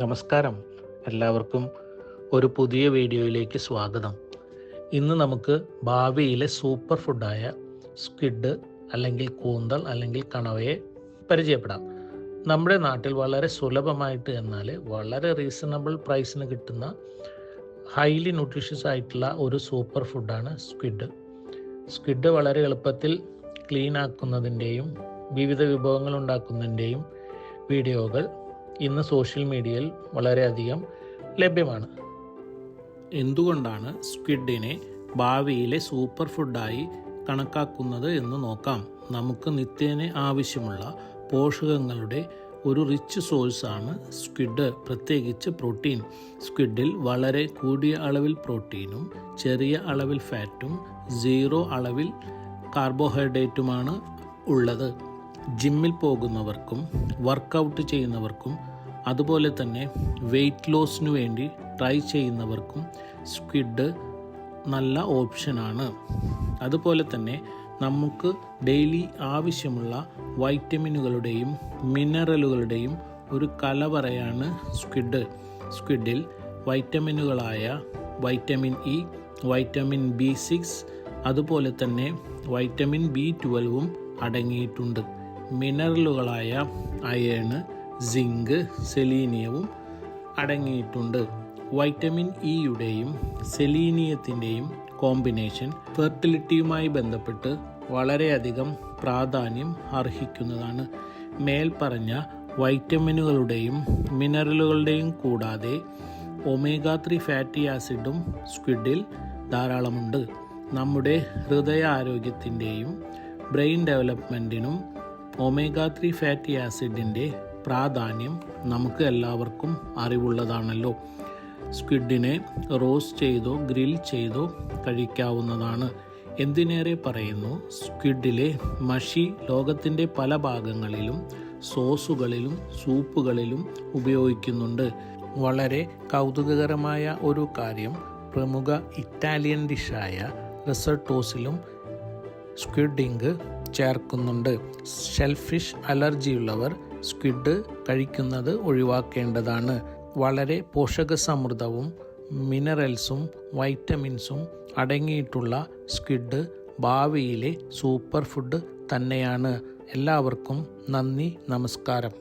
നമസ്കാരം, എല്ലാവർക്കും ഒരു പുതിയ വീഡിയോയിലേക്ക് സ്വാഗതം. ഇന്ന് നമുക്ക് ഭാവിയിലെ സൂപ്പർ ഫുഡായ സ്ക്വിഡ് അല്ലെങ്കിൽ കൂന്തൽ അല്ലെങ്കിൽ കണവയെ പരിചയപ്പെടാം. നമ്മുടെ നാട്ടിൽ വളരെ സുലഭമായിട്ട് എന്നാൽ വളരെ റീസണബിൾ പ്രൈസിന് കിട്ടുന്ന ഹൈലി ന്യൂട്രീഷ്യസ് ആയിട്ടുള്ള ഒരു സൂപ്പർ ഫുഡാണ് സ്ക്വിഡ്. സ്ക്വിഡ് വളരെ എളുപ്പത്തിൽ ക്ലീൻ ആക്കുന്നതിൻ്റെയും വിവിധ വിഭവങ്ങൾ ഉണ്ടാക്കുന്നതിൻ്റെയും വീഡിയോകൾ ഇന്ന് സോഷ്യൽ മീഡിയയിൽ വളരെയധികം ലഭ്യമാണ്. എന്തുകൊണ്ടാണ് സ്ക്വിഡിനെ ഭാവിയിലെ സൂപ്പർ ഫുഡായി കണക്കാക്കുന്നത് എന്ന് നോക്കാം. നമുക്ക് നിത്യേന ആവശ്യമുള്ള പോഷകങ്ങളുടെ ഒരു റിച്ച് സോഴ്സാണ് സ്ക്വിഡ്, പ്രത്യേകിച്ച് പ്രോട്ടീൻ. സ്ക്വിഡിൽ വളരെ കൂടിയ അളവിൽ പ്രോട്ടീനും ചെറിയ അളവിൽ ഫാറ്റും 0 അളവിൽ കാർബോഹൈഡ്രേറ്റുമാണ് ഉള്ളത്. ജിമ്മിൽ പോകുന്നവർക്കും വർക്കൗട്ട് ചെയ്യുന്നവർക്കും അതുപോലെ തന്നെ വെയ്റ്റ് ലോസിനു വേണ്ടി ട്രൈ ചെയ്യുന്നവർക്കും സ്ക്വിഡ് നല്ല ഓപ്ഷനാണ്. അതുപോലെ തന്നെ നമുക്ക് ഡെയിലി ആവശ്യമുള്ള വൈറ്റമിനുകളുടെയും മിനറലുകളുടെയും ഒരു കലവറയാണ് സ്ക്വിഡ്. സ്ക്വിഡിൽ വൈറ്റമിനുകളായ വൈറ്റമിൻ ഇ, വൈറ്റമിൻ B6, അതുപോലെ തന്നെ വൈറ്റമിൻ B12 അടങ്ങിയിട്ടുണ്ട്. മിനറലുകളായ അയേൺ, സിങ്ക്, സെലീനിയവും അടങ്ങിയിട്ടുണ്ട്. വൈറ്റമിൻ ഇയുടെയും സെലീനിയത്തിൻ്റെയും കോമ്പിനേഷൻ ഫെർട്ടിലിറ്റിയുമായി ബന്ധപ്പെട്ട് വളരെയധികം പ്രാധാന്യം അർഹിക്കുന്നതാണ്. മേൽപ്പറഞ്ഞ വൈറ്റമിനുകളുടെയും മിനറലുകളുടെയും കൂടാതെ ഒമേഗ 3 ഫാറ്റി ആസിഡും സ്ക്വിഡിൽ ധാരാളമുണ്ട്. നമ്മുടെ ഹൃദയാരോഗ്യത്തിൻ്റെയും ബ്രെയിൻ ഡെവലപ്മെൻറ്റിനും ഒമേഗ 3 ഫാറ്റി ആസിഡിൻ്റെ പ്രാധാന്യം നമുക്ക് എല്ലാവർക്കും അറിവുള്ളതാണല്ലോ. സ്ക്വിഡിനെ റോസ്റ്റ് ചെയ്തോ ഗ്രിൽ ചെയ്തോ കഴിക്കാവുന്നതാണ്. എന്തിനേറെ പറയുന്നു, സ്ക്വിഡിലെ മഷി ലോകത്തിൻ്റെ പല ഭാഗങ്ങളിലും സോസുകളിലും സൂപ്പുകളിലും ഉപയോഗിക്കുന്നുണ്ട്. വളരെ കൗതുകകരമായ ഒരു കാര്യം, പ്രമുഖ ഇറ്റാലിയൻ ഡിഷായ റിസോട്ടോസിലും സ്ക്വിഡ് ഇങ്ക് ചേർക്കുന്നുണ്ട്. ഷെൽഫിഷ് അലർജിയുള്ളവർ സ്ക്വിഡ് കഴിക്കുന്നത് ഒഴിവാക്കേണ്ടതാണ്. വളരെ പോഷകസമൃദ്ധവും മിനറൽസും വൈറ്റമിൻസും അടങ്ങിയിട്ടുള്ള സ്ക്വിഡ് ഭാവിയിലെ സൂപ്പർ ഫുഡ് തന്നെയാണ്. എല്ലാവർക്കും നന്ദി, നമസ്കാരം.